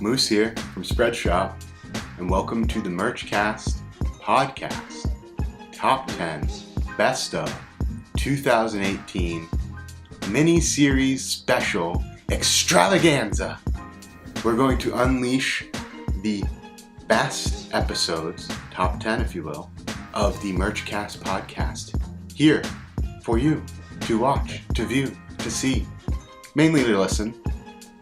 Moose here from Spreadshop, and welcome to the Merchcast podcast, Top 10 Best of 2018 mini-series special extravaganza. We're going to unleash the best episodes, top 10 if you will, of the Merchcast podcast here for you to watch, to view, to see, mainly to listen,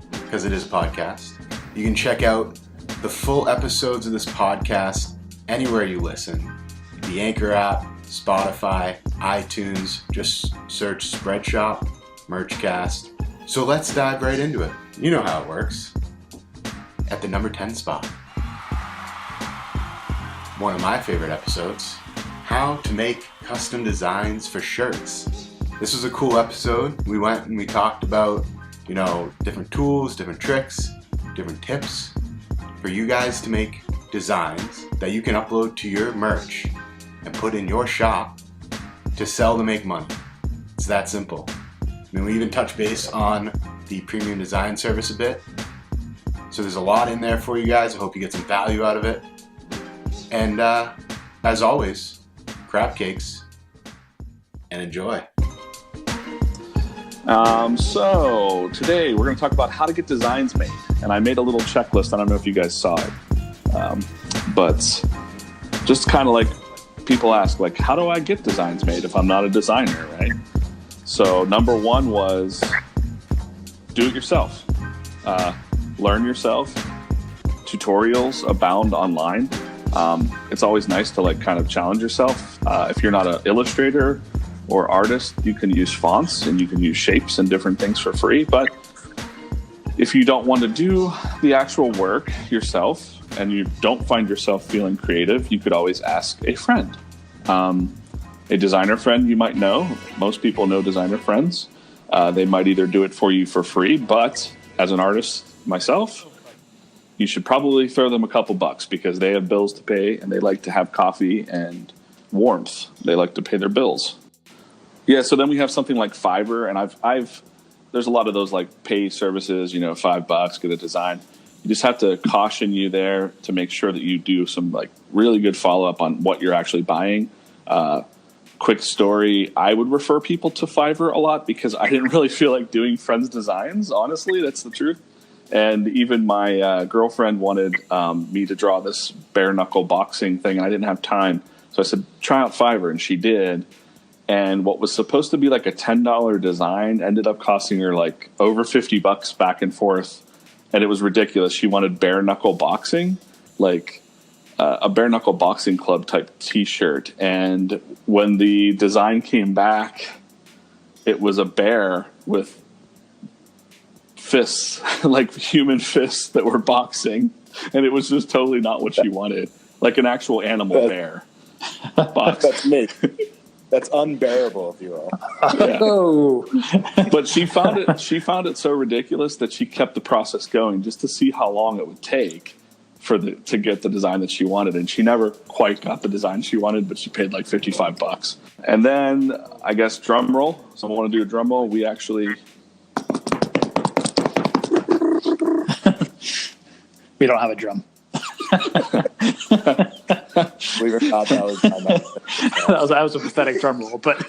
because it is a podcast. You can check out the full episodes of this podcast anywhere you listen. The Anchor app, Spotify, iTunes, just search Spreadshop, Merchcast. So let's dive right into it. You know how it works. At the number 10 spot, one of my favorite episodes, how to make custom designs for shirts. This was a cool episode. We went and we talked about, different tools, different tricks, different tips for you guys to make designs that you can upload to your merch and put in your shop to sell to make money. It's that simple. We even touch base on the premium design service a bit. So there's a lot in there for you guys. I hope you get some value out of it. And as always, crab cakes and enjoy. So today we're going to talk about how to get designs made. And I made a little checklist. I don't know if you guys saw it. But just kind of like people ask, like, how do I get designs made if I'm not a designer, right? So number one was do it yourself. Learn yourself. Tutorials abound online. It's always nice to kind of challenge yourself. If you're not an illustrator or artist, you can use fonts and you can use shapes and different things for free. But if you don't want to do the actual work yourself and you don't find yourself feeling creative, you could always ask a friend. A designer friend you might know. Most people know designer friends. They might either do it for you for free, but as an artist myself, you should probably throw them a couple bucks because they have bills to pay and they like to have coffee and warmth. They like to pay their bills. Yeah, so then we have something like Fiverr, and there's a lot of those pay services, $5, get a design. You just have to caution you there to make sure that you do some really good follow-up on what you're actually buying. Quick story, I would refer people to Fiverr a lot because I didn't really feel like doing friends' designs, honestly, that's the truth. And even my girlfriend wanted me to draw this bare-knuckle boxing thing, and I didn't have time. So I said, try out Fiverr, and she did. And what was supposed to be a $10 design ended up costing her over $50 back and forth. And it was ridiculous. She wanted bare-knuckle boxing, a bare-knuckle boxing club type T-shirt. And when the design came back, it was a bear with fists, human fists that were boxing. And it was just totally not what she wanted. Like an actual animal bear. Box. That's me. That's unbearable, if you will. Yeah. Oh. But she found it so ridiculous that she kept the process going just to see how long it would take to get the design that she wanted. And she never quite got the design she wanted, but she paid $55. And then I guess drum roll. Someone want to do a drum roll? We actually we don't have a drum. We were not, that was a pathetic drum roll, but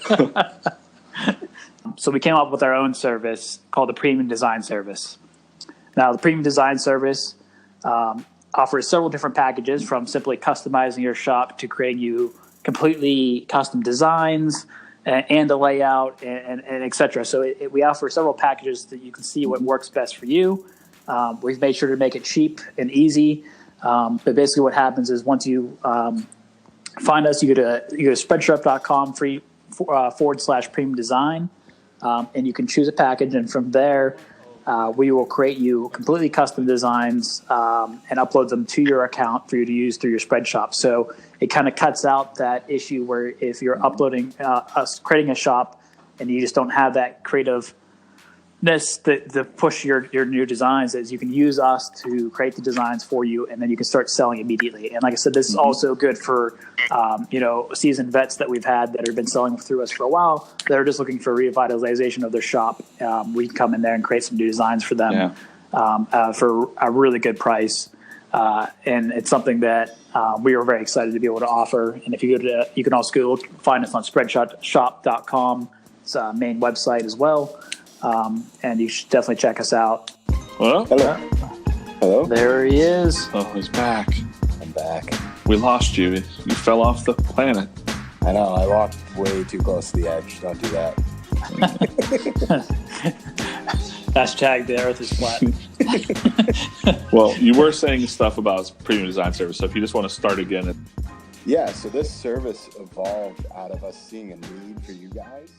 so we came up with our own service called the Premium Design Service. Now, the Premium Design Service offers several different packages, from simply customizing your shop to creating you completely custom designs and a layout and et cetera. So we offer several packages that you can see what works best for you. We've made sure to make it cheap and easy. But basically what happens is once you find us, you go to spreadshop.com /premium design, and you can choose a package. And from there, we will create you completely custom designs and upload them to your account for you to use through your Spreadshop. So it kind of cuts out that issue where if you're uploading creating a shop and you just don't have that creative the push your new designs is you can use us to create the designs for you, and then you can start selling immediately. And like I said, this is also good for seasoned vets that we've had that have been selling through us for a while that are just looking for revitalization of their shop. We can come in there and create some new designs for them. for a really good price. And it's something that we were very excited to be able to offer. And if you go to, you can also find us on Spreadshop.com. It's our main website as well. And you should definitely check us out. Well, Hello. Hello. There he is. oh, he's back. I'm back. We lost you. You fell off the planet. I know. I walked way too close to the edge. Don't do that. Hashtag the earth is flat. Well, you were saying stuff about premium design service, so if you just want to start again. Yeah. So this service evolved out of us seeing a need for you guys